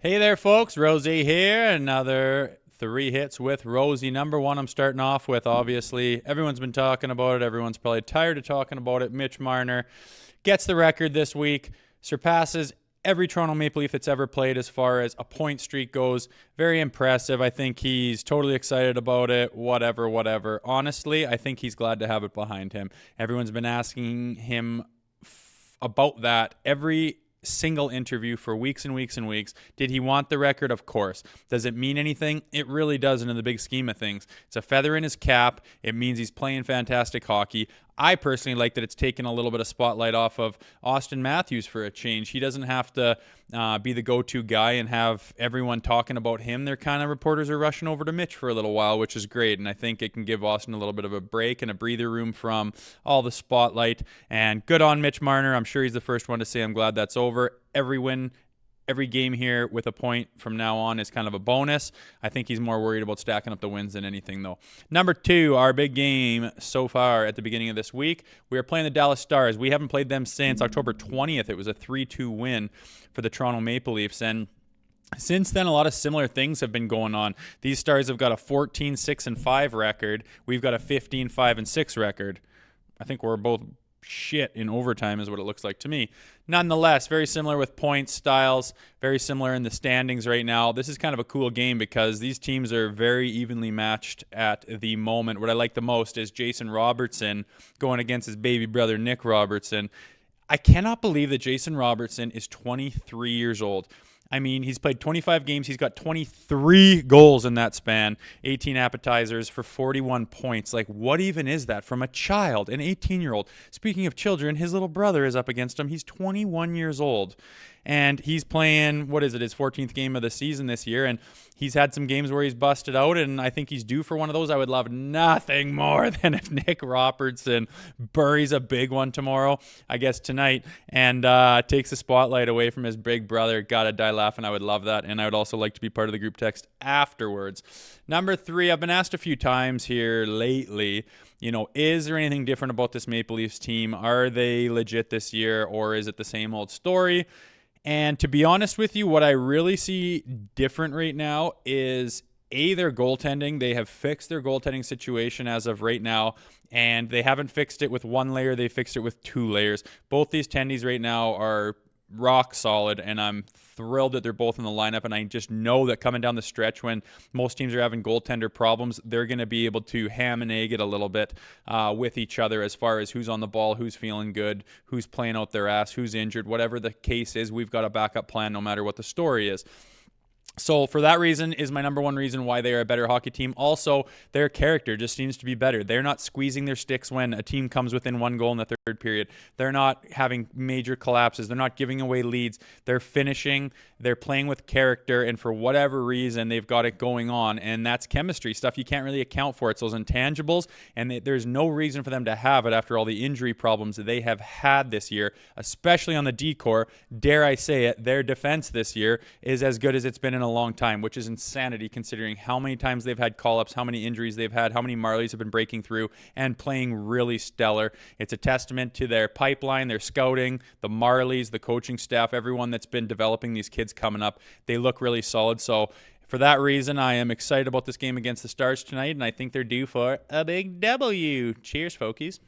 Hey there, folks. Rosie here. Another three hits with Rosie. Number one, I'm starting off with, obviously, everyone's been talking about it. Everyone's probably tired of talking about it. Mitch Marner gets the record this week, surpasses every Toronto Maple Leaf that's ever played as far as a point streak goes. Very impressive. I think he's totally excited about it. Whatever. Honestly, I think he's glad to have it behind him. Everyone's been asking him about that every single interview for weeks and weeks and weeks. Did he want the record? Of course. Does it mean anything? It really doesn't in the big scheme of things. It's a feather in his cap. It means he's playing fantastic hockey. I personally like that it's taken a little bit of spotlight off of Auston Matthews for a change. He doesn't have to be the go-to guy and have everyone talking about him. Their kind of reporters are rushing over to Mitch for a little while, which is great. And I think it can give Auston a little bit of a break and a breather room from all the spotlight. And good on Mitch Marner. I'm sure he's the first one to say I'm glad that's over. Every win, every game here with a point from now on is kind of a bonus. I think he's more worried about stacking up the wins than anything, though. Number two, our big game so far at the beginning of this week, we are playing the Dallas Stars. We haven't played them since October 20th. It was a 3-2 win for the Toronto Maple Leafs, and since then, a lot of similar things have been going on. These Stars have got a 14-6-5 record. We've got a 15-5-6 record. I think we're both shit in overtime is what it looks like to me. Nonetheless, very similar with points, styles, very similar in the standings right now. This is kind of a cool game because these teams are very evenly matched at the moment. What I like the most is Jason Robertson going against his baby brother, Nick Robertson. I cannot believe that Jason Robertson is 23 years old. I mean, he's played 25 games. He's got 23 goals in that span, 18 appetizers for 41 points. Like, what even is that from a child, an 18-year-old? Speaking of children, his little brother is up against him. He's 21 years old, and he's playing, his 14th game of the season this year, and he's had some games where he's busted out, and I think he's due for one of those. I would love nothing more than if Nick Robertson buries a big one tomorrow, I guess tonight, and takes the spotlight away from his big brother. Gotta die laughing. I would love that, and I would also like to be part of the group text afterwards. Number three, I've been asked a few times here lately, is there anything different about this Maple Leafs team? Are they legit this year, or is it the same old story? And to be honest with you, what I really see different right now is their goaltending. They have fixed their goaltending situation as of right now, and they haven't fixed it with one layer. They fixed it with two layers. Both these tendies right now are rock solid, and I'm thrilled that they're both in the lineup, and I just know that coming down the stretch when most teams are having goaltender problems, they're going to be able to ham and egg it a little bit with each other as far as who's on the ball, who's feeling good, who's playing out their ass, who's injured, whatever the case is. We've got a backup plan no matter what the story is. So for that reason is my number one reason why they are a better hockey team. Also, their character just seems to be better. They're not squeezing their sticks when a team comes within one goal in the third period. They're not having major collapses. They're not giving away leads. They're finishing. They're playing with character, and for whatever reason, they've got it going on, and that's chemistry, stuff you can't really account for. It's those intangibles, and there's no reason for them to have it after all the injury problems that they have had this year, especially on the D-core. Dare I say it, their defense this year is as good as it's been in a long time, which is insanity considering how many times they've had call-ups, how many injuries they've had, how many Marlies have been breaking through and playing really stellar. It's a testament to their pipeline, their scouting, the Marlies, the coaching staff, everyone that's been developing these kids coming up. They look really solid. So for that reason, I am excited about this game against the Stars tonight, and I think they're due for a big W. Cheers, folkies.